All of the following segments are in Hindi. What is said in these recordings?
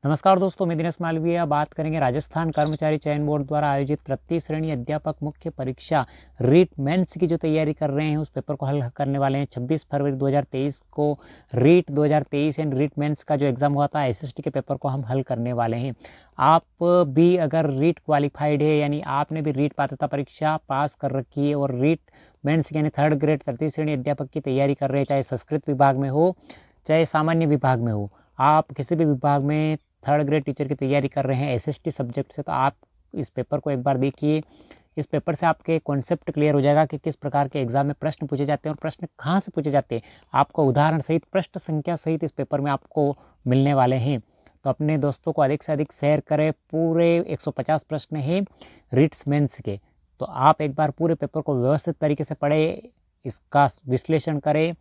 नमस्कार दोस्तों, मैं दिनेश मालवीय बात करेंगे राजस्थान कर्मचारी चयन बोर्ड द्वारा आयोजित तृतीय श्रेणी अध्यापक मुख्य परीक्षा रीट मेंस की जो तैयारी कर रहे हैं उस पेपर को हल करने वाले हैं। 26 फरवरी 2023 को रीट 2023 एंड रीट मेंस का जो एग्ज़ाम हुआ था एसएसटी के पेपर को हम हल करने वाले हैं। आप भी अगर रीट क्वालिफाइड है यानी आपने भी रीट पात्रता परीक्षा पास कर रखी है और रीट मेंस यानी थर्ड ग्रेड तृतीय श्रेणी अध्यापक की तैयारी कर रहे हैं, चाहे संस्कृत विभाग में हो चाहे सामान्य विभाग में हो, आप किसी भी विभाग में थर्ड ग्रेड टीचर की तैयारी कर रहे हैं एसएसटी सब्जेक्ट से, तो आप इस पेपर को एक बार देखिए। इस पेपर से आपके कॉन्सेप्ट क्लियर हो जाएगा कि किस प्रकार के एग्जाम में प्रश्न पूछे जाते हैं और प्रश्न कहाँ से पूछे जाते हैं। आपको उदाहरण सहित प्रश्न संख्या सहित इस पेपर में आपको मिलने वाले हैं। तो अपने दोस्तों को अधिक से अधिक शेयर करें। पूरे 150 प्रश्न हैं रीट्स मेंस के, तो आप एक बार पूरे पेपर को व्यवस्थित तरीके से पढ़ें, इसका विश्लेषण करें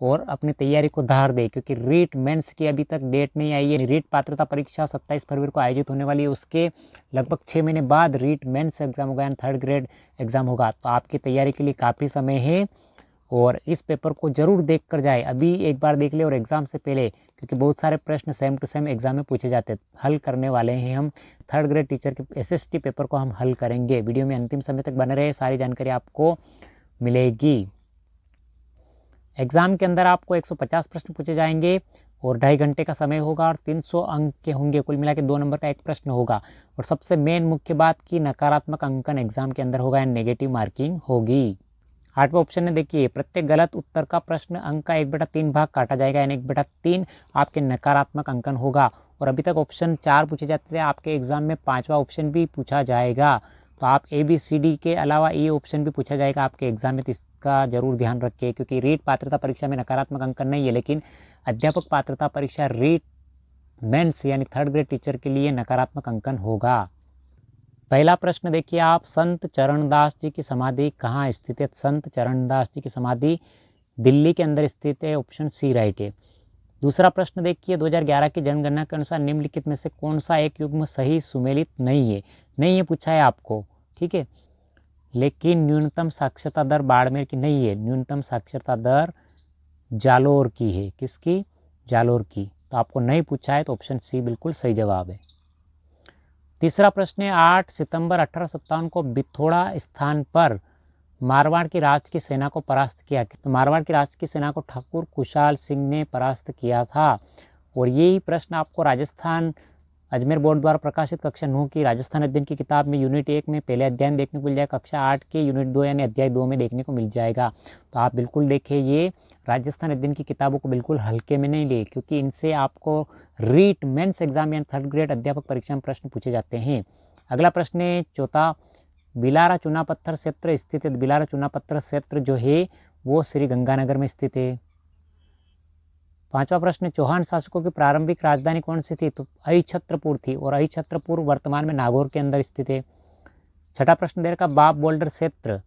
और अपनी तैयारी को धार दे, क्योंकि रीट मेंस की अभी तक डेट नहीं आई है। रीट पात्रता परीक्षा 27 फरवरी को आयोजित होने वाली है, उसके लगभग 6 महीने बाद रीट मेंस एग्जाम होगा, थर्ड ग्रेड एग्जाम होगा। तो आपकी तैयारी के लिए काफ़ी समय है और इस पेपर को जरूर देख कर जाए। अभी एक बार देख ले और एग्जाम से पहले, क्योंकि बहुत सारे प्रश्न सेम टू सेम एग्जाम में पूछे जाते हैं। हल करने वाले हैं हम थर्ड ग्रेड टीचर के एसएसटी पेपर को हम हल करेंगे। वीडियो में अंतिम समय तक बने रहे, सारी जानकारी आपको मिलेगी। एग्ज़ाम के अंदर आपको 150 प्रश्न पूछे जाएंगे और 2.5 घंटे का समय होगा और 300 अंक के होंगे। कुल मिला के 2 नंबर का एक प्रश्न होगा। और सबसे मेन मुख्य बात की नकारात्मक अंकन एग्जाम के अंदर होगा या नेगेटिव मार्किंग होगी। 8वें ऑप्शन में देखिए, प्रत्येक गलत उत्तर का प्रश्न अंक का 1/3 भाग काटा जाएगा, यानी 1/3 आपके नकारात्मक अंकन होगा। और अभी तक ऑप्शन 4 पूछे जाते थे, आपके एग्जाम में 5वां ऑप्शन भी पूछा जाएगा। तो आप ABCD के अलावा ये ऑप्शन भी पूछा जाएगा आपके एग्जाम में, तो इसका जरूर ध्यान रखिए। क्योंकि रीट पात्रता परीक्षा में नकारात्मक अंकन नहीं है, लेकिन अध्यापक पात्रता परीक्षा रीट मेंस यानी थर्ड ग्रेड टीचर के लिए नकारात्मक अंकन होगा। पहला प्रश्न देखिए आप, संत चरणदास जी की समाधि कहाँ स्थित है? संत चरणदास जी की समाधि दिल्ली के अंदर स्थित है, ऑप्शन सी राइट है। दूसरा प्रश्न देखिए, 2011 की जनगणना के अनुसार निम्नलिखित में से कौन सा एक युग्म सही सुमेलित नहीं है? नहीं है पूछा है आपको, ठीक है। लेकिन न्यूनतम साक्षरता दर बाड़मेर की नहीं है, न्यूनतम साक्षरता दर जालोर की है। किसकी? जालोर की। तो आपको नहीं पूछा है, तो ऑप्शन सी बिल्कुल सही जवाब है। तीसरा प्रश्न है, 8 सितंबर 1857 को बिथोड़ा स्थान पर मारवाड़ की राज की सेना को परास्त किया। तो मारवाड़ की राज की सेना को ठाकुर कुशाल सिंह ने परास्त किया था। और यही प्रश्न आपको राजस्थान अजमेर बोर्ड द्वारा प्रकाशित कक्षा 9 की राजस्थान अध्ययन की किताब में यूनिट 1 में पहले अध्ययन देखने को मिल जाएगा, कक्षा 8 के यूनिट 2 यानी अध्याय 2 में देखने को मिल जाएगा। तो आप बिल्कुल देखिए, ये राजस्थान अध्ययन की किताबों को बिल्कुल हल्के में नहीं ले, क्योंकि इनसे आपको रीट मेंस एग्जाम यानी थर्ड ग्रेड अध्यापक परीक्षा में प्रश्न पूछे जाते हैं। अगला प्रश्न है चौथा, बिलारा चुना पत्थर क्षेत्र स्थित है। बिलारा चुना पत्थर क्षेत्र जो है वो श्री गंगानगर में स्थित है। पांचवा प्रश्न, चौहान शासकों की प्रारंभिक राजधानी कौन सी थी? तो अहिछत्रपुर थी, और अहिछत्रपुर वर्तमान में नागौर के अंदर स्थित है। छठा प्रश्न दे रखा, बाप बोल्डर क्षेत्र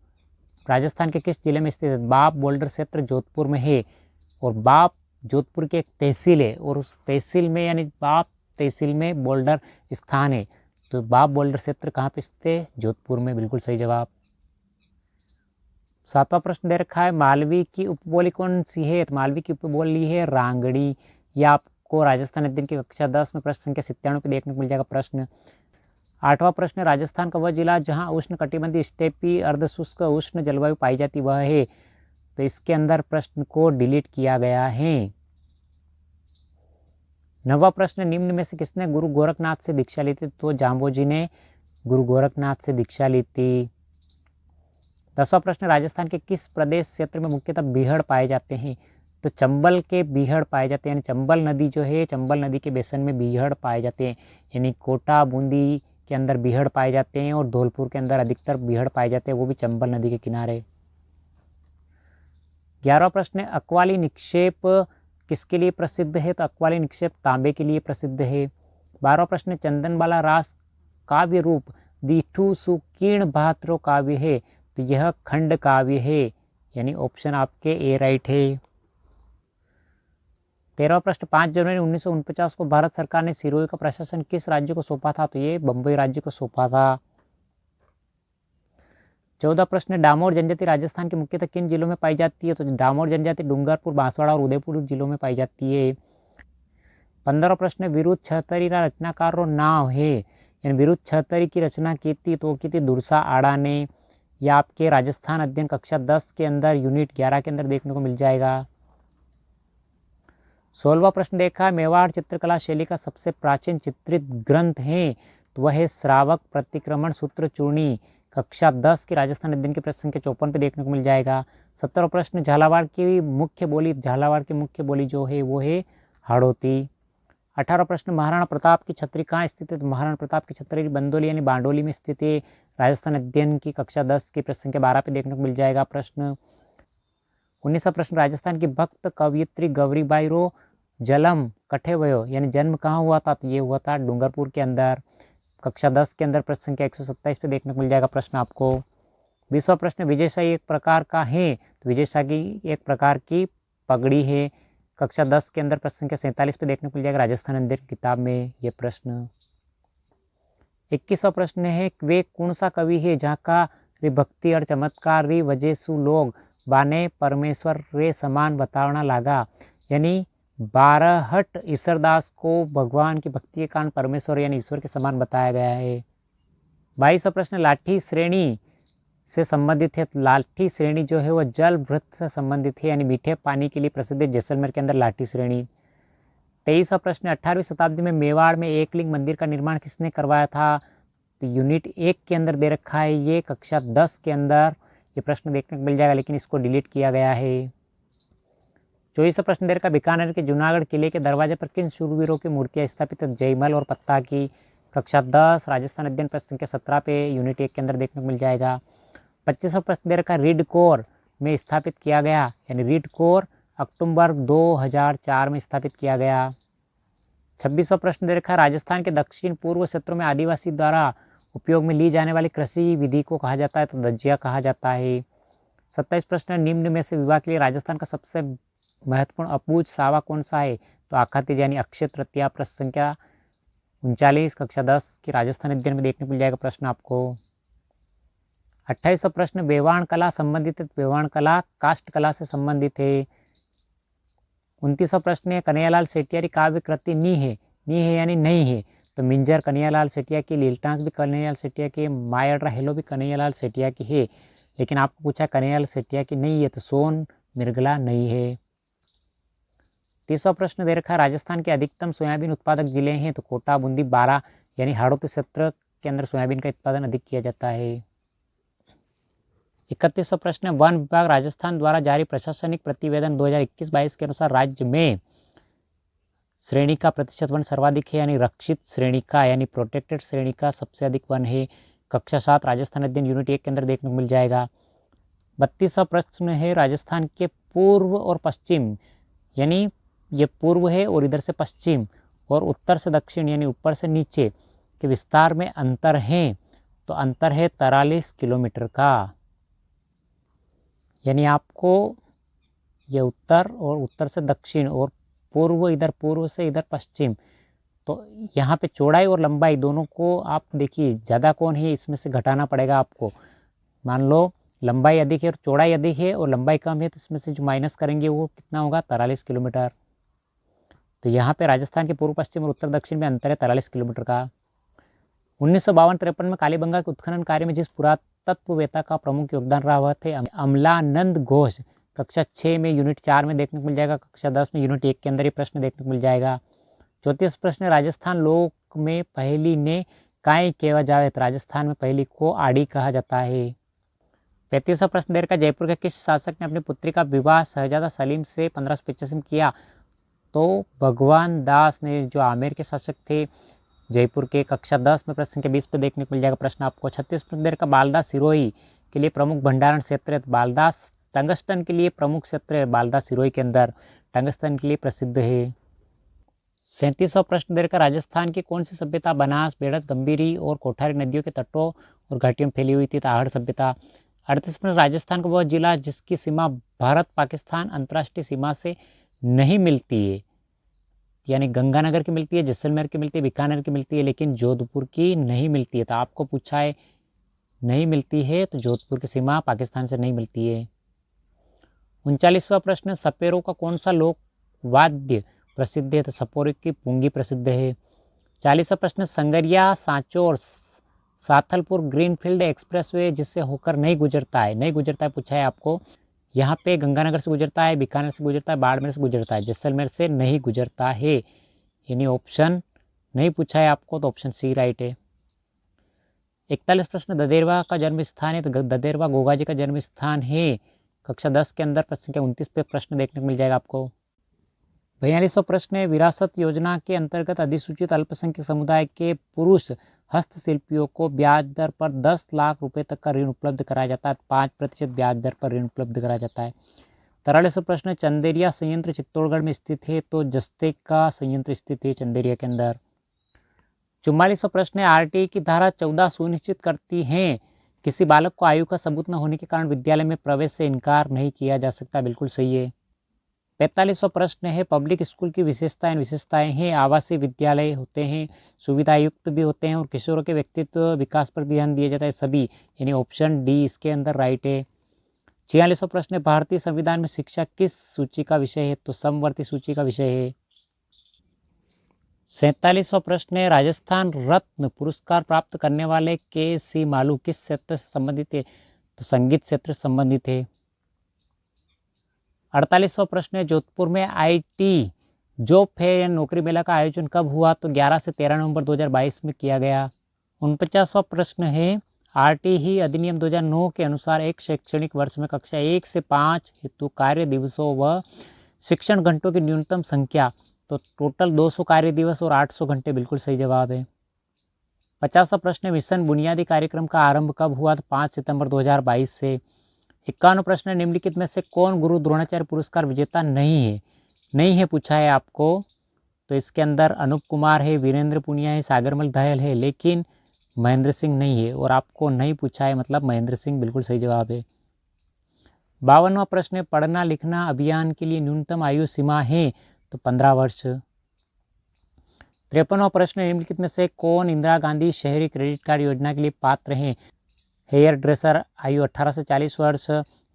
राजस्थान के किस जिले में स्थित है? बाप बोल्डर क्षेत्र जोधपुर में है, और बाप जोधपुर की एक तहसील है, और उस तहसील में यानी बाप तहसील में बोल्डर स्थान है। तो बाप बोल्डर क्षेत्र कहाँ पे स्थित है? जोधपुर में, बिल्कुल सही जवाब। सातवां प्रश्न दे रखा है, मालवी की उपबोली कौन सी है? तो मालवी की उपबोली है रांगड़ी। यह आपको राजस्थान अध्ययन की कक्षा 10 में प्रश्न संख्या 97 पे देखने को मिल जाएगा प्रश्न। आठवां प्रश्न, राजस्थान का वह जिला जहां उष्ण कटिबंधीय स्टेपी अर्धशुष्क उष्ण जलवायु पाई जाती वह है। तो इसके अंदर प्रश्न को डिलीट किया गया है। नवा प्रश्न, निम्न में से किसने गुरु गोरखनाथ से दीक्षा ली थी? तो जाम्बोजी ने गुरु गोरखनाथ से दीक्षा ली थी। 10वां प्रश्न, राजस्थान के किस प्रदेश क्षेत्र में मुख्यतः बीहड़ पाए जाते हैं? तो चंबल के बीहड़ पाए जाते हैं, यानी चंबल नदी जो है, चंबल नदी के बेसन में बीहड़ पाए जाते हैं। यानी कोटा बूंदी के अंदर बीहड़ पाए जाते हैं और धौलपुर के अंदर अधिकतर बीहड़ पाए जाते हैं, वो भी चंबल नदी के किनारे। 11वां प्रश्न, अक्वाली निक्षेप किसके लिए प्रसिद्ध है? तो अक्वाली निक्षेप तांबे के लिए प्रसिद्ध है। 12वां प्रश्न, चंदनबाला रास काव्य रूप दीठू सुकीर्ण भात्रो काव्य है। तो यह खंड काव्य है, यानी ऑप्शन आपके ए राइट है। 13वां प्रश्न, 5 जनवरी 1949 को भारत सरकार ने सिरोही का प्रशासन किस राज्य को सौंपा था? तो ये बम्बई राज्य को सौंपा था। 14 प्रश्न, डामोर जनजाति राजस्थान के मुख्यतः किन जिलों में पाई जाती है? तो डामोर जनजाति डूंगरपुर, बांसवाड़ा और उदयपुर जिलों में पाई जाती है। 15 प्रश्न विरुद्ध छहतरीरा रचनाकारो नाव है, यानी विरुद्ध छहतरी की रचना की थी तो की थी दुर्सा आड़ा ने। यह आपके राजस्थान अध्ययन कक्षा 10 के अंदर यूनिट 11 के अंदर देखने को मिल जाएगा। 16वां प्रश्न देखा, मेवाड़ चित्रकला शैली का सबसे प्राचीन चित्रित ग्रंथ है तो वह है श्रावक प्रतिक्रमण सूत्र चूर्णी, कक्षा 10 की राजस्थान अध्ययन के प्रश्न संख्या 54 पे देखने को मिल जाएगा। 17वां प्रश्न, झालावाड़ की मुख्य बोली, झालावाड़ की मुख्य बोली जो है वो है हाड़ौती। 18वां प्रश्न, महाराणा प्रताप की छतरी कहाँ स्थित है, तो महाराणा प्रताप की छतरी बंदोली यानी बांडोली में स्थित है, राजस्थान अध्ययन की कक्षा 10 की प्रश्न संख्या 12 पे देखने को मिल जाएगा। प्रश्न 19वां प्रश्न, राजस्थान की भक्त कवयित्री गौरीबाई रो जलम कठे वयो, यानी जन्म कहाँ हुआ था, तो ये हुआ था डूंगरपुर के अंदर, कक्षा 10 के अंदर प्रश्न संख्या 127 पे देखने को मिल जाएगा प्रश्न आपको। 20वां प्रश्न, विजयशाही एक प्रकार का है, तो विजयशाही एक प्रकार की पगड़ी है, कक्षा 10 के अंदर प्रश्न संख्या 47 पे देखने को मिल जाएगा राजस्थान अध्ययन किताब में ये प्रश्न। 21वां प्रश्न है, वे कौन सा कवि है जहाँ का रे भक्ति और चमत्कार री वजह सु लोग बाने परमेश्वर रे समान बतावना लागा, यानी बारहट ईश्वरदास को भगवान की भक्ति के कारण परमेश्वर यानी ईश्वर के समान बताया गया है। 22वां प्रश्न, लाठी श्रेणी से संबंधित है, तो लाठी श्रेणी जो है वह जल वृत्त से संबंधित है, यानी मीठे पानी के लिए प्रसिद्ध है जैसलमेर के अंदर लाठी श्रेणी। 23वां प्रश्न, 18वीं शताब्दी में मेवाड़ में एकलिंग मंदिर का निर्माण किसने करवाया था, तो यूनिट 1 के अंदर दे रखा है ये, कक्षा 10 के अंदर ये प्रश्न देखने को मिल जाएगा लेकिन इसको डिलीट किया गया है। 24वां प्रश्न दे रखा, बीकानेर के जूनागढ़ किले के दरवाजे पर किन शूरवीरों की मूर्तियां स्थापित है, जयमल और पत्ता की, कक्षा 10 राजस्थान अध्ययन प्रश्न संख्या 17 पे यूनिट 1 के अंदर देखने को मिल जाएगा। 25वां प्रश्न दे रखा, रीड कोर में स्थापित किया गया, यानी रीड कोर अक्टूबर 2004 में स्थापित किया गया। 26वां प्रश्न दे रखा, राजस्थान के दक्षिण पूर्व क्षेत्रों में आदिवासी द्वारा उपयोग में ली जाने वाली कृषि विधि को कहा जाता है, तो दज्जिया कहा जाता है। 27 प्रश्न, निम्न में से विवाह के लिए राजस्थान का सबसे महत्वपूर्ण अपूज सावा कौन सा है, तो आखातीज यानी अक्षय तृतीया, प्रश्न संख्या 39 कक्षा 10 की राजस्थान अध्ययन में देखने को मिल जाएगा प्रश्न आपको। 28वां प्रश्न, वेवाण कला संबंधित है, वेवाण कला काष्ठ कला से संबंधित है। 29वां प्रश्न है, कन्हैयालाल सेठिया की काव्य कृति नी है यानी नहीं है, तो मिंजर कन्हैयालाल सेठिया की, लीलटांस भी कन्हैयालाल सेठिया की, मायड्रा हेलो भी कन्हैयालाल सेठिया की है, लेकिन आपको पूछा कन्हैयालाल सेठिया की नहीं है, तो सोन मिर्गला नहीं है। 30वां प्रश्न दे रखा, राजस्थान के अधिकतम सोयाबीन उत्पादक जिले हैं, तो कोटा, बूंदी, बारा यानी हाड़ौती क्षेत्र के अंदर सोयाबीन का उत्पादन अधिक किया जाता है। 31वां प्रश्न, वन विभाग राजस्थान द्वारा जारी प्रशासनिक प्रतिवेदन 2021-22 के अनुसार राज्य में श्रेणी का प्रतिशत वन सर्वाधिक है, यानी रक्षित श्रेणी का यानी प्रोटेक्टेड श्रेणी का सबसे अधिक वन है, कक्षा 7 राजस्थान अध्ययन यूनिट 1 के अंदर देखने को मिल जाएगा। 32वां प्रश्न है, राजस्थान के पूर्व और पश्चिम, यानी ये पूर्व है और इधर से पश्चिम और उत्तर से दक्षिण यानी ऊपर से नीचे के विस्तार में अंतर है, तो अंतर है 43 किलोमीटर का, यानी आपको ये उत्तर और उत्तर से दक्षिण और पूर्व इधर पूर्व से इधर पश्चिम, तो यहाँ पे चौड़ाई और लंबाई दोनों को आप देखिए ज़्यादा कौन है इसमें से घटाना पड़ेगा आपको। मान लो लंबाई अधिक है और चौड़ाई अधिक है और लंबाई कम है, तो इसमें से जो माइनस करेंगे वो कितना होगा, 43 किलोमीटर। तो यहाँ पे राजस्थान के पूर्व पश्चिम और उत्तर दक्षिण में अंतर है 43 किलोमीटर का। 1952-53 में कालीबंगा के उत्खनन कार्य में जिस पुरातत्ववेत्ता का प्रमुख योगदान रहा हुआ थे अमलानंद घोष, कक्षा 6 में यूनिट 4 में देखने को मिल जाएगा, कक्षा 10 में यूनिट 1 के अंदर ये प्रश्न देखने को मिल जाएगा। 34 प्रश्न, राजस्थान लोक में पहली ने काय केवा जावे, राजस्थान में पहली को आड़ी कहा जाता है। 35वां प्रश्न दे रखा, जयपुर के किस शासक ने अपनी पुत्री का विवाह शहजादा सलीम से 1585 में किया, तो भगवान दास ने, जो आमेर के शासक थे जयपुर के, कक्षा 10 में प्रश्न संख्या 20 पे देखने को मिल जाएगा प्रश्न आपको। 36 प्रश्न दे रखा, बालदास सिरोही के लिए प्रमुख भंडारण क्षेत्र है, बालदास टंगस्टन के लिए प्रमुख क्षेत्र है, बालदास सिरोही के अंदर टंगस्टन के लिए प्रसिद्ध है। 37वां प्रश्न दे रखा, राजस्थान की कौन सी सभ्यता बनास, बेड़त, गंभीरी और कोठारी नदियों के तटों और घाटियों में फैली हुई थी, आहड़ सभ्यता। 38 प्रश्न, राजस्थान का वह जिला जिसकी सीमा भारत पाकिस्तान अंतर्राष्ट्रीय सीमा से नहीं मिलती है, यानी गंगानगर की मिलती है, जैसलमेर की मिलती है, बीकानेर की मिलती है, लेकिन जोधपुर की नहीं मिलती है, तो आपको पूछा है नहीं मिलती है, तो जोधपुर की सीमा पाकिस्तान से नहीं मिलती है। 39वां प्रश्न, सपेरों का कौन सा लोक वाद्य प्रसिद्ध है? तो सपोरी की पुंगी प्रसिद्ध है। 40वां प्रश्न, संगरिया सांचौर साथलपुर ग्रीनफील्ड एक्सप्रेसवे जिससे होकर नहीं गुजरता है पूछा है आपको। यहाँ पे गंगानगर से गुजरता है, बीकानेर से गुजरता है, बाड़मेर से गुजरता है, जैसलमेर से नहीं गुजरता है, यानी ऑप्शन नहीं पूछा है आपको, तो ऑप्शन सी राइट है। 41 प्रश्न, ददेरवा का जन्म स्थान है? तो ददेरवा गोगा जी का जन्म स्थान है। कक्षा 10 के अंदर प्रश्न संख्या 29 पे प्रश्न देखने को मिल जाएगा आपको। 42वां प्रश्न है, विरासत योजना के अंतर्गत अधिसूचित अल्पसंख्यक समुदाय के पुरुष हस्तशिल्पियों को ब्याज दर पर 10 लाख रुपए तक का ऋण उपलब्ध कराया जाता है। 5% ब्याज दर पर ऋण उपलब्ध कराया जाता है। 43वां प्रश्न, चंदेरिया संयंत्र चित्तौड़गढ़ में स्थित है? तो जस्ते का संयंत्र स्थित है चंदेरिया के अंदर। 44वां प्रश्न है, आरटीई की धारा 14 सुनिश्चित करती है किसी बालक को आयु का सबूत न होने के कारण विद्यालय में प्रवेश से इनकार नहीं किया जा सकता। बिल्कुल सही है। 45वां प्रश्न है, पब्लिक स्कूल की विशेषताएं हैं? आवासीय विद्यालय होते हैं, सुविधायुक्त भी होते हैं और किशोरों के व्यक्तित्व विकास पर ध्यान दिया जाता है सभी, यानी ऑप्शन डी इसके अंदर राइट है। 46वां प्रश्न है, भारतीय संविधान में शिक्षा किस सूची का विषय है? तो समवर्ती सूची का विषय है। 47वां प्रश्न है, राजस्थान रत्न पुरस्कार प्राप्त करने वाले के सी मालू किस क्षेत्र से संबंधित है? तो संगीत क्षेत्र से संबंधित है। 48वां प्रश्न है, जोधपुर में आईटी जॉब फेयर या नौकरी मेला का आयोजन कब हुआ? तो 11 से 13 नवंबर 2022 में किया गया। 49वां प्रश्न है, आरटीई अधिनियम 2009 के अनुसार एक शैक्षणिक वर्ष में कक्षा 1 से 5 हेतु कार्य दिवसों व शिक्षण घंटों की न्यूनतम संख्या? तो टोटल 200 कार्य दिवस और 800 घंटे। बिल्कुल सही जवाब है। 50वां प्रश्न, मिशन बुनियादी कार्यक्रम का आरंभ कब हुआ? तो 5 सितंबर 2022 से। 51वां प्रश्न, निम्नलिखित में से कौन गुरु द्रोणाचार्य पुरस्कार विजेता नहीं है पूछा है आपको। तो इसके अंदर अनूप कुमार है, वीरेंद्र पुनिया है, सागरमल दयाल है, लेकिन महेंद्र सिंह नहीं है, और आपको नहीं पूछा है मतलब महेंद्र सिंह बिल्कुल सही जवाब है। 52वां प्रश्न, पढ़ना लिखना अभियान के लिए न्यूनतम आयु सीमा है? तो 15 वर्ष। 53वां प्रश्न, निम्नलिखित में से कौन इंदिरा गांधी शहरी क्रेडिट कार्ड योजना के लिए पात्र हैं? हेयर ड्रेसर आयु 18 से 40 वर्ष,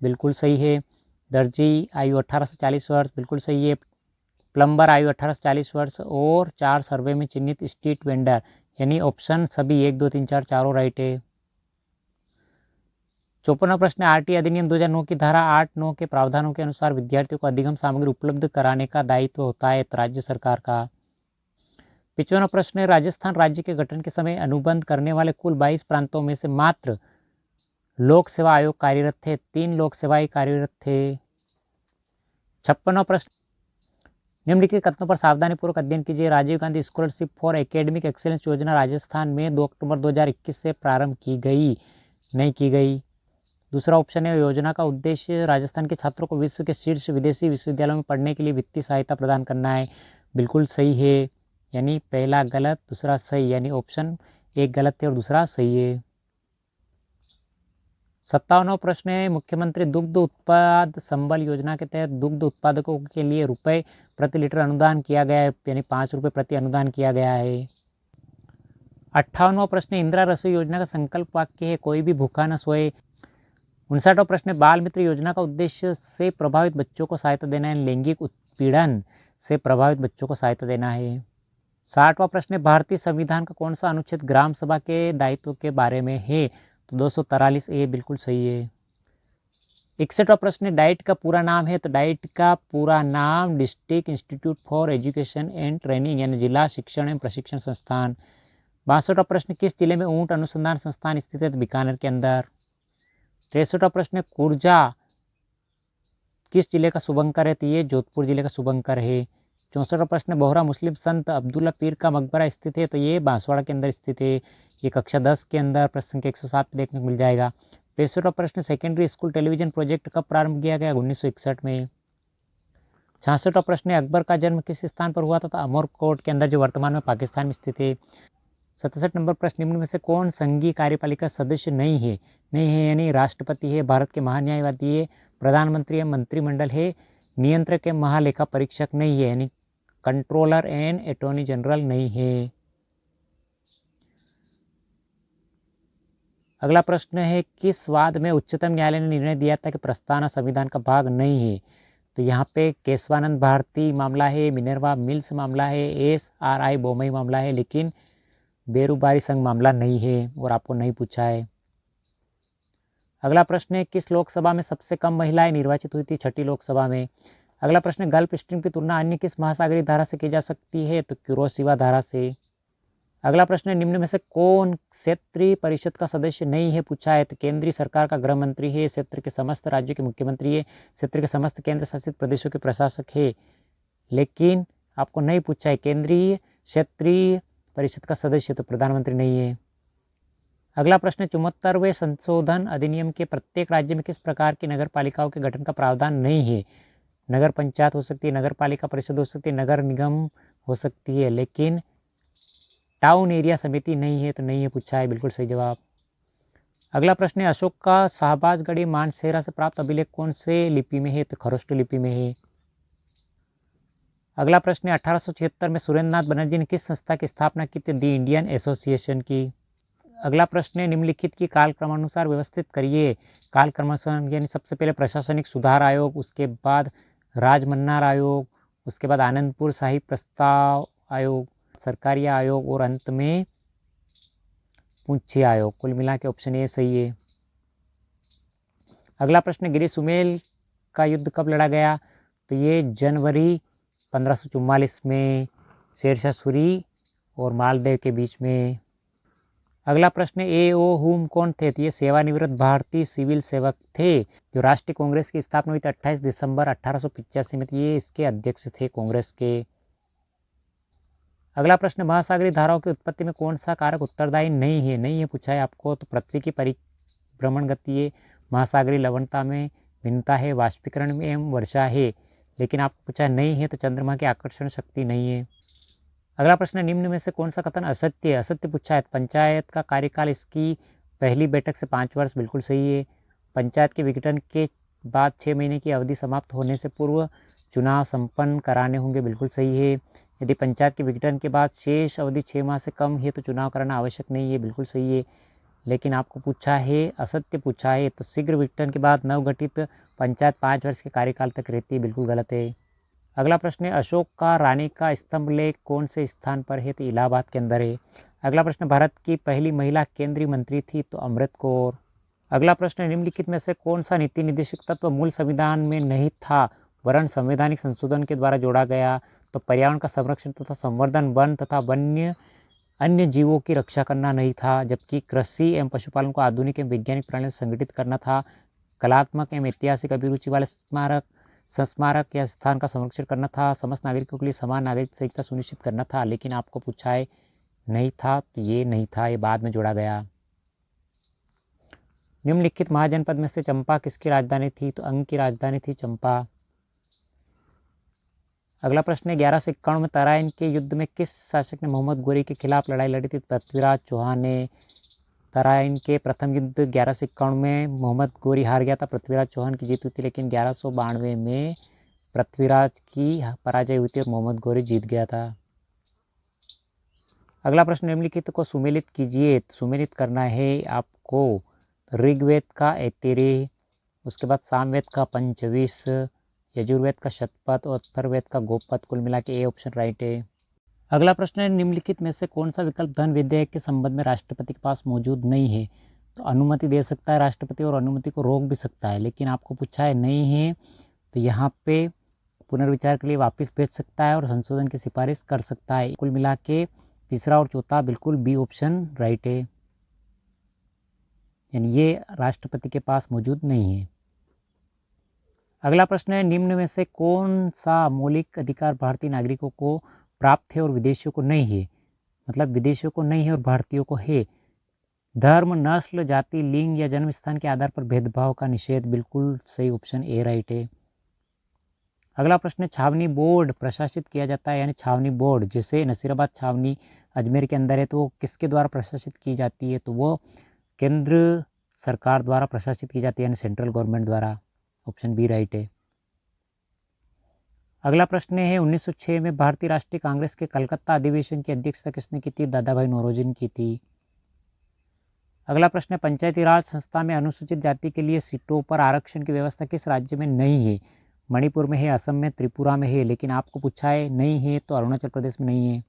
बिल्कुल सही है। दर्जी आयु 18 से 40 वर्ष, बिल्कुल सही है। प्लम्बर आयु 18 से 40 वर्ष, और 4 सर्वे में चिन्हित स्ट्रीट वेंडर, यानी ऑप्शन सभी 1, 2, 3, 4 चारों राइट है। 54वां प्रश्न, आरटीई अधिनियम 2009 की धारा 8-9 के प्रावधानों के अनुसार विद्यार्थियों को अधिगम सामग्री उपलब्ध कराने का दायित्व होता है तो राज्य सरकार का। 55वां प्रश्न है, राजस्थान राज्य के गठन के समय अनुबंध करने वाले कुल 22 प्रांतों में से मात्र लोक सेवा आयोग कार्यरत थे, 3 लोक सेवाएं कार्यरत थे। 56वां प्रश्न, निम्नलिखित कथनों पर सावधानी पूर्वक अध्ययन कीजिए। Rajiv Gandhi scholarship for academic excellence योजना राजस्थान में 2 अक्टूबर 2021 से प्रारंभ की गई, नहीं की गई। दूसरा ऑप्शन है, योजना का उद्देश्य राजस्थान के छात्रों को विश्व के शीर्ष विदेशी विश्वविद्यालयों में पढ़ने के लिए वित्तीय सहायता प्रदान करना है, बिल्कुल सही है, यानी पहला गलत दूसरा सही, यानी ऑप्शन 1 गलत है और दूसरा सही है। 57वां प्रश्न है, मुख्यमंत्री दुग्ध उत्पाद संबल योजना के तहत दुग्ध उत्पादकों के लिए रुपए प्रति लीटर अनुदान किया गया है, यानी 5 रुपये प्रति अनुदान किया गया है। 58वां प्रश्न, इंदिरा रसोई योजना का संकल्प वाक्य है कोई भी भूखा न सोए। 59वां प्रश्न, बाल मित्र योजना का उद्देश्य से प्रभावित बच्चों को सहायता देना है, लैंगिक उत्पीड़न से प्रभावित बच्चों को सहायता देना है। 60वां प्रश्न, भारतीय संविधान का कौन सा अनुच्छेद ग्राम सभा के दायित्व के बारे में है? तो 243 ए बिल्कुल सही है। 61वां प्रश्न, डाइट का पूरा नाम है? तो डाइट का पूरा नाम district institute for education and training, यानी जिला शिक्षण एवं प्रशिक्षण संस्थान। 62वां प्रश्न, किस जिले में ऊंट अनुसंधान संस्थान स्थित है? तो बीकानेर के अंदर। 63वां प्रश्न, कुर्जा किस जिले का शुभंकर है? तो ये जोधपुर जिले का शुभंकर है। 64वां प्रश्न, बोहरा मुस्लिम संत अब्दुल्ला पीर का मकबरा स्थित है? तो ये बांसवाड़ा के अंदर स्थित है। ये कक्षा 10 के अंदर प्रश्न संख्या 107 देखने को मिल जाएगा। 65वां प्रश्न, सेकेंडरी स्कूल टेलीविजन प्रोजेक्ट कब प्रारंभ किया गया? 1961 में। 66वां प्रश्न, अकबर का जन्म किस स्थान पर हुआ था? तो अमरकोट के अंदर, जो वर्तमान में पाकिस्तान में स्थित है। 67 नंबर प्रश्न, निम्न में से कौन संघीय कार्यपालिका सदस्य नहीं है? यानी राष्ट्रपति है, भारत के महान्यायवादी है, प्रधानमंत्री है, मंत्रिमंडल है, नियंत्रक के महालेखा परीक्षक नहीं है, यानी कंट्रोलर एंड अटॉर्नी जनरल नहीं है। अगला प्रश्न है, किस वाद में उच्चतम न्यायालय ने निर्णय दिया था कि प्रस्तावना संविधान का भाग नहीं है? तो यहाँ पे केशवानंद भारती मामला है, मिनर्वा मिल्स मामला है, SRI बोमई मामला है, लेकिन बेरुबारी संघ मामला नहीं है और आपको नहीं पूछा है। अगला प्रश्न है, किस लोकसभा में सबसे कम महिलाएं निर्वाचित हुई थी? 6ठी लोकसभा में। अगला प्रश्न, गल्फ स्ट्रीम की तुलना अन्य किस महासागरीय धारा से की जा सकती है? तो क्यूरोसिवा धारा से। अगला प्रश्न, निम्न में से कौन क्षेत्रीय परिषद का सदस्य नहीं है? पूछा है। तो केंद्रीय सरकार का गृह मंत्री है, क्षेत्र के समस्त राज्यों के मुख्यमंत्री है, क्षेत्र के समस्त केंद्र शासित प्रदेशों के प्रशासक है, लेकिन आपको नहीं पूछा है केंद्रीय क्षेत्रीय परिषद का सदस्य तो प्रधानमंत्री नहीं है। अगला प्रश्न, 74वें संशोधन अधिनियम के प्रत्येक राज्य में किस प्रकार की नगर पालिकाओं के गठन का प्रावधान नहीं है? नगर पंचायत हो सकती है, नगर पालिका परिषद हो सकती है, नगर निगम हो सकती है, लेकिन टाउन एरिया समिति नहीं है, तो नहीं है पूछा है, बिल्कुल सही जवाब। अगला प्रश्न है, अशोक का शाहबाजगढ़ी मानसेरा से प्राप्त अभिलेख कौन से लिपि में है? तो खरोष्ट लिपि में है। अगला प्रश्न है, 1876 में सुरेंद्र नाथ बनर्जी ने किस संस्था की स्थापना की थी? दी इंडियन एसोसिएशन की। अगला प्रश्न है, निम्नलिखित की कालक्रमानुसार व्यवस्थित करिए। कालक्रमानुसार यानी सबसे पहले प्रशासनिक सुधार आयोग, उसके बाद राजमन्नार आयोग, उसके बाद आनंदपुर शाही प्रस्ताव आयोग, सरकारी आयोग और अंत में पूंछी आयोग। कुल मिला के ऑप्शन ए सही है। अगला प्रश्न, गिरी सुमेल का युद्ध कब लड़ा गया? तो ये जनवरी 1544 में शेरशाह सूरी और मालदेव के बीच में। अगला प्रश्न, A.O. हुम कौन थे? तो ये सेवानिवृत्त भारतीय सिविल सेवक थे जो राष्ट्रीय कांग्रेस की स्थापना हुई थी 28 दिसंबर 1885 में। ये इसके अध्यक्ष थे कांग्रेस के। अगला प्रश्न, महासागरीय धाराओं की उत्पत्ति में कौन सा कारक उत्तरदायी नहीं है? नहीं है पूछा है आपको। तो पृथ्वी की परिभ्रमण गति है, महासागरीय लवणता में भिन्नता है, वाष्पीकरण में एवं वर्षा है, लेकिन आपको पूछा नहीं है तो चंद्रमा की आकर्षण शक्ति नहीं है। अगला प्रश्न, निम्न में से कौन सा कथन असत्य है? असत्य पूछा है। पंचायत का कार्यकाल इसकी पहली बैठक से 5 वर्ष, बिल्कुल सही है। पंचायत के विघटन के बाद 6 महीने की अवधि समाप्त होने से पूर्व चुनाव संपन्न कराने होंगे, बिल्कुल सही है। यदि पंचायत के विघटन के बाद शेष अवधि 6 माह से कम है तो चुनाव कराना आवश्यक नहीं है, बिल्कुल सही है। लेकिन आपको पूछा है असत्य पूछा है, तो शीघ्र विघटन के बाद नवगठित पंचायत 5 वर्ष के कार्यकाल तक रहती है, बिल्कुल गलत है। अगला प्रश्न है, अशोक का रानी का स्तंभ लेख कौन से स्थान पर है? तो इलाहाबाद के अंदर है। अगला प्रश्न, भारत की पहली महिला केंद्रीय मंत्री थी? तो अमृत कौर। अगला प्रश्न, निम्नलिखित में से कौन सा नीति निर्देशक तत्व मूल संविधान में नहीं था वरन संवैधानिक संशोधन के द्वारा जोड़ा गया? तो पर्यावरण का संरक्षण तथा संवर्धन, वन तथा वन्य अन्य जीवों की रक्षा करना नहीं था, जबकि कृषि एवं पशुपालन को आधुनिक एवं वैज्ञानिक प्रणाली में संगठित करना था, कलात्मक एवं ऐतिहासिक अभिरुचि वाले संस्मारक या स्थान का संरक्षण करना था, समस्त नागरिकों के लिए समान नागरिक संहिता सुनिश्चित करना था, लेकिन आपको पूछा है नहीं था, तो ये नहीं था, ये बाद में जोड़ा गया। निम्नलिखित महाजनपद में से चंपा किसकी राजधानी थी? तो अंग की राजधानी थी चंपा। अगला प्रश्न है, 1151 में तराइन के युद्ध में किस शासक ने मोहम्मद गोरी के खिलाफ लड़ाई लड़ी थी? पृथ्वीराज चौहान ने। तराइन के प्रथम युद्ध 1151 में मोहम्मद गोरी हार गया था, पृथ्वीराज चौहान की जीत हुई थी, लेकिन 1192 में पृथ्वीराज की पराजय हुई थी और मोहम्मद गोरी जीत गया था। अगला प्रश्न, निम्नलिखित को सुमेलित कीजिए। सुमेलित करना है आपको ऋग्वेद का ऐतिरेय, उसके बाद सामवेद का पंचविश, यजुर्वेद का शतपथ और अथर्ववेद का गोपपथ। कुल मिला के ए ऑप्शन राइट है। अगला प्रश्न है, निम्नलिखित में से कौन सा विकल्प धन विधेयक के संबंध में राष्ट्रपति के पास मौजूद नहीं है? तो अनुमति दे सकता है राष्ट्रपति और अनुमति को रोक भी सकता है, लेकिन आपको पूछा है नहीं है, तो यहाँ पे पुनर्विचार के लिए वापस भेज सकता है और संशोधन की सिफारिश कर सकता है। कुल मिला के तीसरा और चौथा बिल्कुल बी ऑप्शन राइट है, यानी ये राष्ट्रपति के पास मौजूद नहीं है। अगला प्रश्न है, निम्न में से कौन सा मौलिक अधिकार भारतीय नागरिकों को प्राप्त है और विदेशियों को नहीं है? मतलब विदेशियों को नहीं है और भारतीयों को है। धर्म, नस्ल, जाति, लिंग या जन्म स्थान के आधार पर भेदभाव का निषेध। बिल्कुल सही ऑप्शन ए राइट है। अगला प्रश्न, छावनी बोर्ड प्रशासित किया जाता है, यानी छावनी बोर्ड जैसे नसीराबाद छावनी अजमेर के अंदर है, तो वो किसके द्वारा प्रशासित की जाती है? तो वो केंद्र सरकार द्वारा प्रशासित की जाती है, यानी सेंट्रल गवर्नमेंट द्वारा। ऑप्शन बी राइट है। अगला प्रश्न है, 1906 में भारतीय राष्ट्रीय कांग्रेस के कलकत्ता अधिवेशन की अध्यक्षता किसने की थी? दादा भाई नौरोजी ने की थी। अगला प्रश्न है, पंचायती राज संस्था में अनुसूचित जाति के लिए सीटों पर आरक्षण की व्यवस्था किस राज्य में नहीं है? मणिपुर में है, असम में, त्रिपुरा में है, लेकिन आपको पूछा है नहीं है तो अरुणाचल प्रदेश में नहीं है।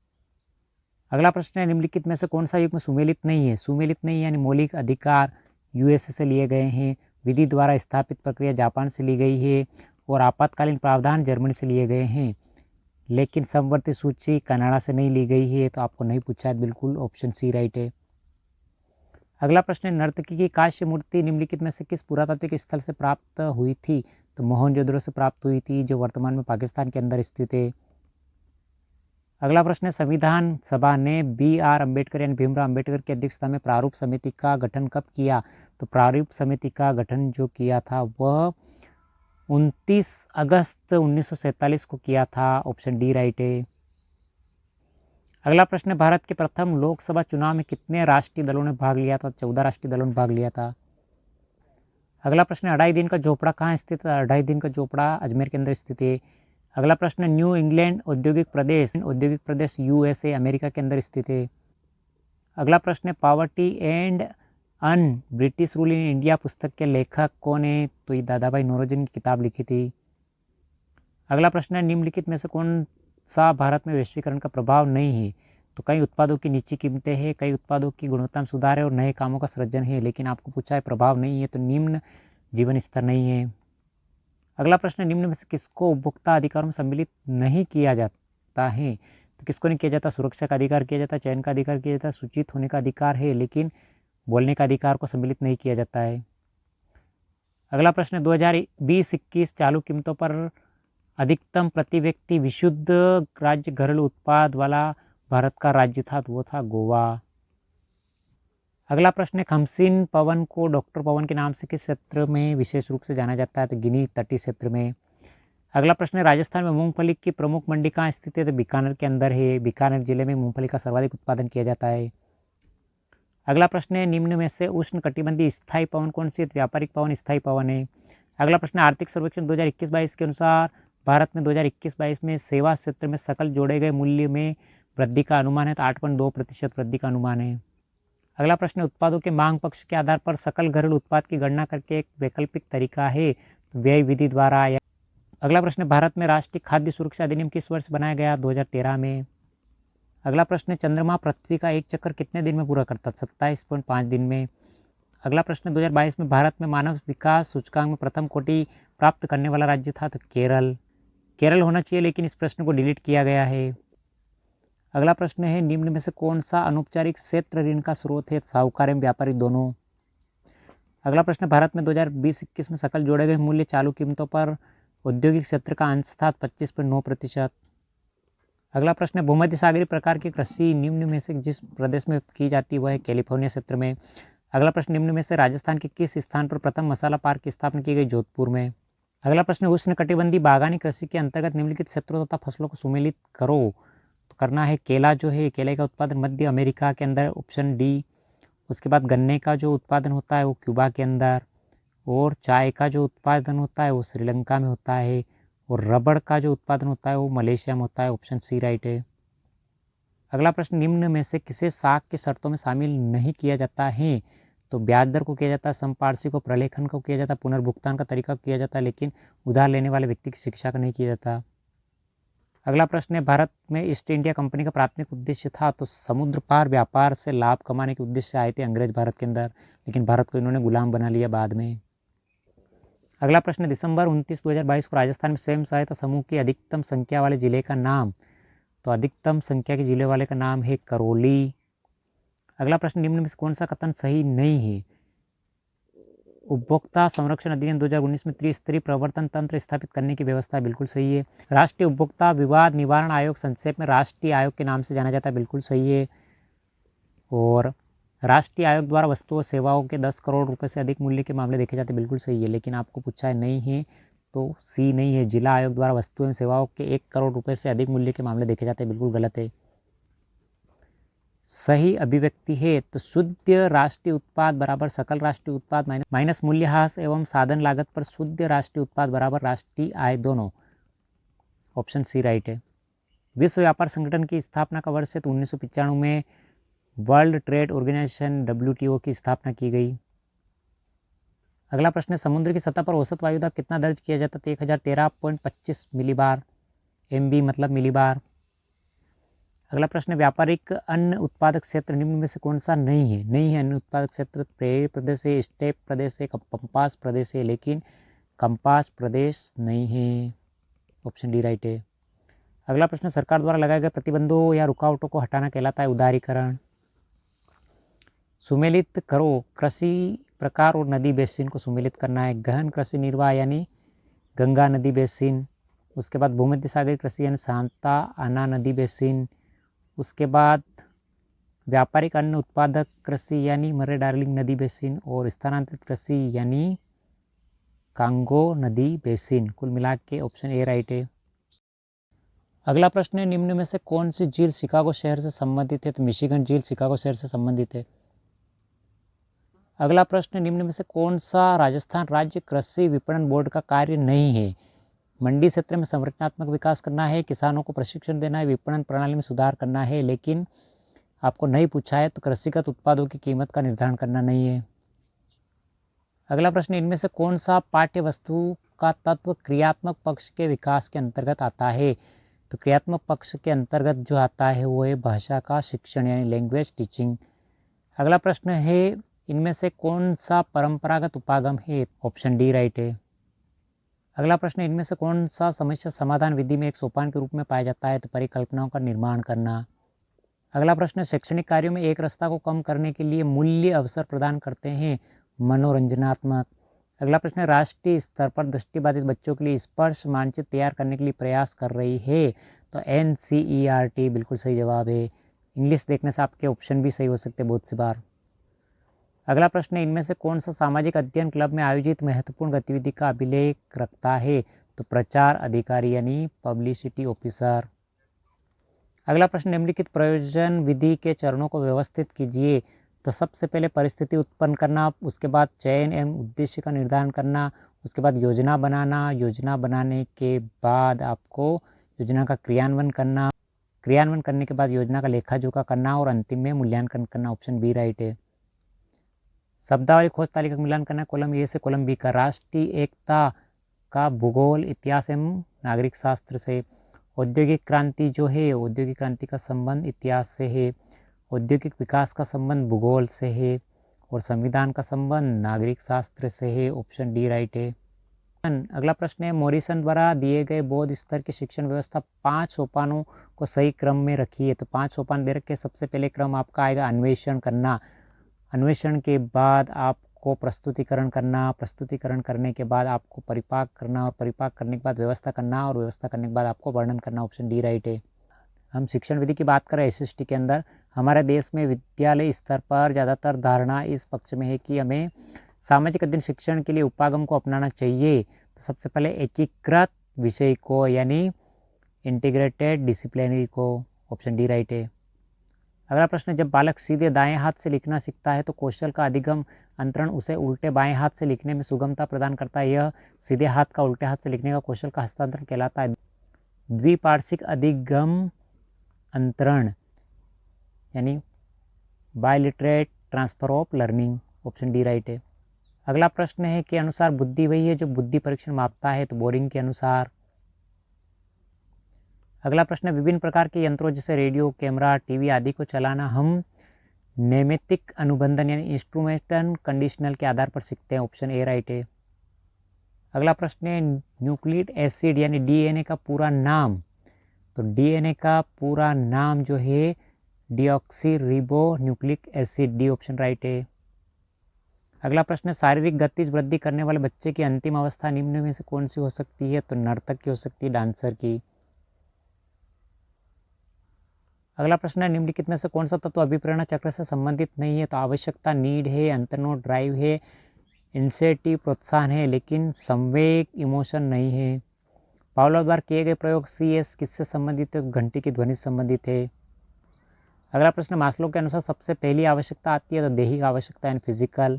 अगला प्रश्न है निम्नलिखित में से कौन सा युग्म सुमेलित नहीं है। सुमेलित नहीं यानी मौलिक अधिकार यूएसए से लिए गए हैं, विधि द्वारा स्थापित प्रक्रिया जापान से ली गई है और आपातकालीन प्रावधान जर्मनी से लिए गए हैं, लेकिन समवर्ती सूची कनाडा से नहीं ली गई है, तो आपको नहीं पूछा है, बिल्कुल ऑप्शन सी राइट है। अगला प्रश्न है नर्तकी की कांस्य मूर्ति निम्नलिखित में से किस पुरातात्विक स्थल से प्राप्त हुई थी। तो मोहनजोदड़ो से प्राप्त हुई थी, जो वर्तमान में पाकिस्तान के अंदर स्थित है। अगला प्रश्न है संविधान सभा ने BR अम्बेडकर यानी भीमराव अम्बेडकर की अध्यक्षता में प्रारूप समिति का गठन कब किया। तो प्रारूप समिति का गठन जो किया था वह 29 अगस्त 1947 को किया था, ऑप्शन डी राइट है। अगला प्रश्न है भारत के प्रथम लोकसभा चुनाव में कितने राष्ट्रीय दलों ने भाग लिया था। 14 राष्ट्रीय दलों ने भाग लिया था। अगला प्रश्न है अढ़ाई दिन का झोपड़ा कहाँ स्थित है। अढ़ाई दिन का झोपड़ा अजमेर के अंदर स्थित है। अगला प्रश्न है न्यू इंग्लैंड औद्योगिक प्रदेश USA अमेरिका के अंदर स्थित है। अगला प्रश्न है poverty and un British rule in India पुस्तक के लेखक कौन है। तो ये दादा भाई नौरोजी की किताब लिखी थी। अगला प्रश्न है निम्नलिखित में से कौन सा भारत में वैश्वीकरण का प्रभाव नहीं है। तो कई उत्पादों की नीची कीमतें हैं, कई उत्पादों की गुणवत्ता में सुधार है और नए कामों का सृजन है, लेकिन आपको पूछा है प्रभाव नहीं है, तो निम्न जीवन स्तर नहीं है। अगला प्रश्न निम्न में से किसको उपभोक्ता अधिकारों में सम्मिलित नहीं किया जाता है। तो किसको नहीं किया जाता। सुरक्षा का अधिकार किया जाता है, चयन का अधिकार किया जाता है, सूचित होने का अधिकार है, लेकिन बोलने का अधिकार को सम्मिलित नहीं किया जाता है। अगला प्रश्न 2020-21 चालू कीमतों पर अधिकतम प्रति व्यक्ति विशुद्ध राज्य घरेलू उत्पाद वाला भारत का राज्य था, तो वो था गोवा। अगला प्रश्न है खमसिन पवन को डॉक्टर पवन के नाम से किस क्षेत्र में विशेष रूप से जाना जाता है। तो गिनी तटीय क्षेत्र में। अगला प्रश्न है राजस्थान में मूंगफली की प्रमुख मंडी कहाँ स्थित है। तो बीकानेर के अंदर है। बीकानेर जिले में मूंगफली का सर्वाधिक उत्पादन किया जाता है। अगला प्रश्न है निम्न में से उष्ण कटिबंधीय स्थायी पवन कौन सी है। व्यापारिक पवन स्थायी पवन है। अगला प्रश्न आर्थिक सर्वेक्षण 2021-22 के अनुसार भारत में 2021-22 में सेवा क्षेत्र में सकल जोड़े गए मूल्य में वृद्धि का अनुमान है। तो 8.2% वृद्धि का अनुमान है। अगला प्रश्न उत्पादों के मांग पक्ष के आधार पर सकल घरेलू उत्पाद की गणना करके एक वैकल्पिक तरीका है, तो व्यय विधि द्वारा। या अगला प्रश्न भारत में राष्ट्रीय खाद्य सुरक्षा अधिनियम किस वर्ष बनाया गया। 2013 में। अगला प्रश्न चंद्रमा पृथ्वी का एक चक्कर कितने दिन में पूरा करता है। 27.5 दिन में। अगला प्रश्न 2022 में भारत में मानव विकास सूचकांक में प्रथम कोटि प्राप्त करने वाला राज्य था। तो केरल होना चाहिए, लेकिन इस प्रश्न को डिलीट किया गया है। अगला प्रश्न है निम्न में से कौन सा अनौपचारिक क्षेत्र ऋण का स्रोत है। साहूकार एवं व्यापारी दोनों। अगला प्रश्न भारत में 2020-21 में सकल जोड़े गए मूल्य चालू कीमतों पर औद्योगिक क्षेत्र का अंश था 25.9%। अगला प्रश्न भूमध्य सागरीय प्रकार की कृषि निम्न में से जिस प्रदेश में की जाती है वह है कैलिफोर्निया क्षेत्र में। अगला प्रश्न निम्न में से राजस्थान के किस स्थान पर प्रथम मसाला पार्क की स्थापना की गई। जोधपुर में। अगला प्रश्न उष्णकटिबंधीय बागानी कृषि के अंतर्गत निम्नलिखित क्षेत्रों तथा फसलों को सुमेलित करो। तो करना है केला जो है, केले का उत्पादन मध्य अमेरिका के अंदर, ऑप्शन डी। उसके बाद गन्ने का जो उत्पादन होता है वो क्यूबा के अंदर, और चाय का जो उत्पादन होता है वो श्रीलंका में होता है, और रबड़ का जो उत्पादन होता है वो मलेशिया में होता है, ऑप्शन सी राइट है। अगला प्रश्न निम्न में से किसे साख की शर्तों में शामिल नहीं किया जाता है। तो ब्याज दर को किया जाता है, संपार्श्विक को, प्रलेखन को किया जाता है, पुनर्भुगतान का तरीका किया जाता है, लेकिन उधार लेने वाले व्यक्ति की शिक्षा का नहीं किया जाता। अगला प्रश्न है भारत में ईस्ट इंडिया कंपनी का प्राथमिक उद्देश्य था। तो समुद्र पार व्यापार से लाभ कमाने के उद्देश्य से आए थे अंग्रेज भारत के अंदर, लेकिन भारत को इन्होंने गुलाम बना लिया बाद में। अगला प्रश्न दिसंबर 29, 2022 को राजस्थान में स्वयं सहायता समूह की अधिकतम संख्या वाले जिले का नाम। तो अधिकतम संख्या के जिले वाले का नाम है करौली। अगला प्रश्न निम्न में से कौन सा कथन सही नहीं है। उपभोक्ता संरक्षण अधिनियम 2019 में त्रिस्तरीय प्रवर्तन तंत्र स्थापित करने की व्यवस्था बिल्कुल सही है। राष्ट्रीय उपभोक्ता विवाद निवारण आयोग संक्षेप में राष्ट्रीय आयोग के नाम से जाना जाता है, बिल्कुल सही है। और राष्ट्रीय आयोग द्वारा वस्तुओं और सेवाओं के 10 करोड़ रुपए से अधिक मूल्य के मामले देखे जाते हैं, बिल्कुल सही है, लेकिन आपको पूछा है नहीं है, तो सी नहीं है। जिला आयोग द्वारा वस्तुओं एवं सेवाओं के 1 करोड़ रुपए से अधिक मूल्य के मामले देखे जाते हैं, बिल्कुल गलत है। सही अभिव्यक्ति है तो शुद्ध राष्ट्रीय उत्पाद बराबर सकल राष्ट्रीय उत्पाद माइनस मूल्यह्रास एवं साधन लागत पर शुद्ध राष्ट्रीय उत्पाद बराबर राष्ट्रीय आय दोनों, ऑप्शन सी राइट है। विश्व व्यापार संगठन की स्थापना का वर्ष है। तो 1995 में वर्ल्ड ट्रेड ऑर्गेनाइजेशन WTO की स्थापना की गई। अगला प्रश्न है, समुद्र की सतह पर औसत वायुदाब कितना दर्ज किया जाता है? तो 1013.25 मिलीबार। MB मतलब मिलीबार। अगला प्रश्न है, व्यापारिक अन्न उत्पादक क्षेत्र निम्न में से कौन सा नहीं है? नहीं है अन्न उत्पादक क्षेत्र। प्रेरित प्रदेश है, स्टेप प्रदेश है, कंपास प्रदेश है, लेकिन कंपास प्रदेश नहीं है। ऑप्शन डी राइट है। अगला प्रश्न, सरकार द्वारा लगाए गए प्रतिबंधों या रुकावटों को हटाना कहलाता है उदारीकरण। सुमेलित करो, कृषि प्रकार और नदी बेसिन को सुमेलित करना है। गहन कृषि निर्वाह यानी गंगा नदी बेसिन। उसके बाद भूमध्य सागरीय कृषि यानी सांता आना नदी बेसिन। उसके बाद व्यापारिक अन्न उत्पादक कृषि यानी मर्रे डार्लिंग नदी बेसिन। और स्थानांतरित कृषि यानी कांगो नदी बेसिन। कुल मिला के ऑप्शन ए राइट है। अगला प्रश्न है, निम्न में से कौन सी झील शिकागो शहर से संबंधित है? तो मिशिगन झील शिकागो शहर से संबंधित है। अगला प्रश्न, निम्न में से कौन सा राजस्थान राज्य कृषि विपणन बोर्ड का कार्य नहीं है? मंडी क्षेत्र में संरचनात्मक विकास करना है, किसानों को प्रशिक्षण देना है, विपणन प्रणाली में सुधार करना है, लेकिन आपको नहीं पूछा है तो कृषिगत उत्पादों की कीमत का निर्धारण करना नहीं है। अगला प्रश्न, इनमें से कौन सा पाठ्य वस्तु का तत्व क्रियात्मक पक्ष के विकास के अंतर्गत आता है? तो क्रियात्मक पक्ष के अंतर्गत जो आता है वो है भाषा का शिक्षण यानी लैंग्वेज टीचिंग। अगला प्रश्न है, इनमें से कौन सा परंपरागत उपागम है? ऑप्शन डी राइट है। अगला प्रश्न, इनमें से कौन सा समस्या समाधान विधि में एक सोपान के रूप में पाया जाता है? तो परिकल्पनाओं का निर्माण करना। अगला प्रश्न, शैक्षणिक कार्यों में एक रस्ता को कम करने के लिए मूल्य अवसर प्रदान करते हैं मनोरंजनात्मक। अगला प्रश्न, राष्ट्रीय स्तर पर दृष्टिबाधित बच्चों के लिए स्पर्श मानचित्र तैयार करने के लिए प्रयास कर रही है। तो NCERT बिल्कुल सही जवाब है। इंग्लिश देखने से आपके ऑप्शन भी सही हो सकते हैं बहुत सी बार। अगला प्रश्न, इनमें से कौन सा सामाजिक अध्ययन क्लब में आयोजित महत्वपूर्ण गतिविधि का अभिलेख रखता है? तो प्रचार अधिकारी यानी पब्लिसिटी ऑफिसर। अगला प्रश्न, निम्नलिखित प्रयोजन विधि के चरणों को व्यवस्थित कीजिए। तो सबसे पहले परिस्थिति उत्पन्न करना, उसके बाद चयन एवं उद्देश्य का निर्धारण करना, उसके बाद योजना बनाना, योजना बनाने के बाद आपको योजना का क्रियान्वयन करना, क्रियान्वयन करने के बाद योजना का लेखा जोखा करना और अंतिम में मूल्यांकन करना। ऑप्शन बी राइट है। शब्दावली खोज तालिका का मिलान करना, कॉलम ए से कॉलम बी का। राष्ट्रीय एकता का भूगोल, इतिहास एवं नागरिक शास्त्र से। औद्योगिक क्रांति जो है, औद्योगिक क्रांति का संबंध इतिहास से है। औद्योगिक विकास का संबंध भूगोल से है और संविधान का संबंध नागरिक शास्त्र से है। ऑप्शन डी राइट है। अगला प्रश्न है, मॉरिसन द्वारा दिए गए बौद्ध स्तर की शिक्षण व्यवस्था 5 सोपानों को सही क्रम में रखी है। तो 5 सोपान दे रखे। सबसे पहले क्रम आपका आएगा अन्वेषण करना, अन्वेषण के बाद आपको प्रस्तुतिकरण करना, प्रस्तुतिकरण करने के बाद आपको परिपाक करना और परिपाक करने के बाद व्यवस्था करना और व्यवस्था करने के बाद आपको वर्णन करना। ऑप्शन डी राइट है। हम शिक्षण विधि की बात करें SST के अंदर, हमारे देश में विद्यालय स्तर पर ज़्यादातर धारणा इस पक्ष में है कि हमें सामाजिक अध्ययन शिक्षण के लिए उपागम को अपनाना चाहिए। तो सबसे पहले एकीकृत विषय को यानी इंटीग्रेटेड डिसिप्लिनरी को। ऑप्शन डी राइट है। अगला प्रश्न, जब बालक सीधे दाएं हाथ से लिखना सीखता है तो कौशल का अधिगम अंतरण उसे उल्टे बाएं हाथ से लिखने में सुगमता प्रदान करता है। यह सीधे हाथ का उल्टे हाथ से लिखने का कौशल का हस्तांतरण कहलाता है। द्विपार्श्विक अधिगम अंतरण यानी bilateral transfer of learning. Option D right है। अगला प्रश्न है के अनुसार बुद्धि वही है जो बुद्धि परीक्षण मापता है। तो बोरिंग के अनुसार। अगला प्रश्न, विभिन्न प्रकार के यंत्रों जैसे रेडियो, कैमरा, टीवी आदि को चलाना हम नैमित्तिक अनुबंधन यानी इंस्ट्रूमेंटल कंडीशनल के आधार पर सीखते हैं। ऑप्शन ए राइट है। अगला प्रश्न है, न्यूक्लिक एसिड यानी DNA का पूरा नाम। तो DNA का पूरा नाम जो है deoxyribonucleic acid. D option right है। अगला प्रश्न है, शारीरिक गतिज वृद्धि करने वाले बच्चे की अंतिम अवस्था निम्न में से कौन सी हो सकती है? तो नर्तक की हो सकती है, डांसर की। अगला प्रश्न है, निम्नलिखित में से कौन सा तत्व अभिप्रेरणा चक्र से संबंधित नहीं है? तो आवश्यकता नीड है, अंतर्नोड ड्राइव है, इंसेटिव प्रोत्साहन है, लेकिन संवेग इमोशन नहीं है। पावलोव द्वारा किए गए प्रयोग CS किससे संबंधित है? घंटी की ध्वनि से संबंधित है। अगला प्रश्न, मास्लो के अनुसार सबसे पहली आवश्यकता आती है तो दैहिक आवश्यकता यानी फिजिकल।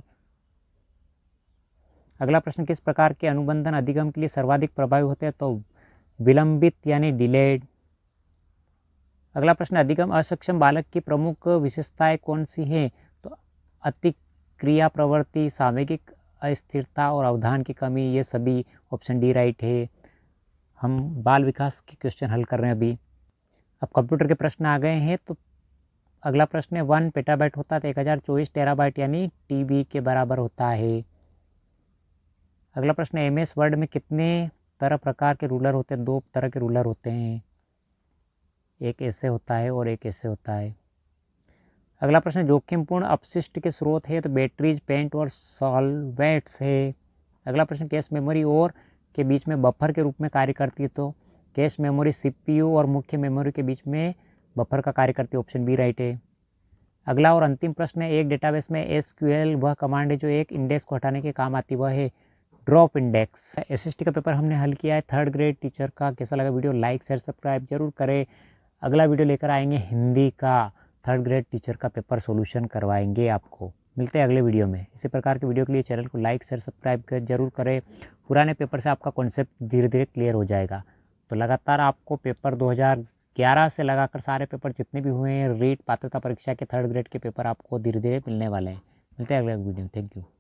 अगला प्रश्न, किस प्रकार के अनुबंधन अधिगम के लिए सर्वाधिक प्रभावी होते हैं? तो विलंबित यानी डिलेड। अगला प्रश्न, अधिगम असक्षम बालक की प्रमुख विशेषताएं कौन सी हैं? तो अतिक्रिया प्रवृत्ति, सामयिक अस्थिरता और अवधान की कमी, ये सभी ऑप्शन डी राइट है। हम बाल विकास के क्वेश्चन हल कर रहे हैं अभी। अब कंप्यूटर के प्रश्न आ गए हैं, तो अगला प्रश्न है 1 पेटाबाइट होता है तो 1024 टेराबाइट यानी टीबी के बराबर होता है। अगला प्रश्न है MS वर्ड में कितने तरह प्रकार के रूलर होते हैं? 2 तरह के रूलर होते हैं, एक ऐसे होता है और एक ऐसे होता है। अगला प्रश्न जोखिमपूर्ण अपशिष्ट के स्रोत है, तो बैटरीज, पेंट और सॉल्वेंट्स है। अगला प्रश्न कैश मेमोरी और के बीच में बफर के रूप में कार्य करती है, तो कैश मेमोरी CPU और मुख्य मेमोरी के बीच में बफर का कार्य करती है, ऑप्शन बी राइट है। अगला और अंतिम प्रश्न है एक डेटाबेस में SQL वह कमांड है जो एक इंडेक्स को हटाने के काम आती, वह है ड्रॉप इंडेक्स। SST का पेपर हमने हल किया है 3rd ग्रेड टीचर का। कैसा लगा वीडियो? लाइक शेयर सब्सक्राइब जरूर करें। अगला वीडियो लेकर आएंगे हिंदी का 3rd ग्रेड टीचर का पेपर सॉल्यूशन करवाएंगे आपको। मिलते हैं अगले वीडियो में। इसी प्रकार के वीडियो के लिए चैनल को लाइक शेयर सब्सक्राइब जरूर करें। पुराने पेपर से आपका कॉन्सेप्ट धीरे धीरे क्लियर हो जाएगा। तो लगातार आपको पेपर 2011 से लगाकर सारे पेपर जितने भी हुए हैं रीट पात्रता परीक्षा के 3rd ग्रेड के पेपर आपको धीरे धीरे मिलने वाले हैं। मिलते हैं अगले वीडियो में। Thank you.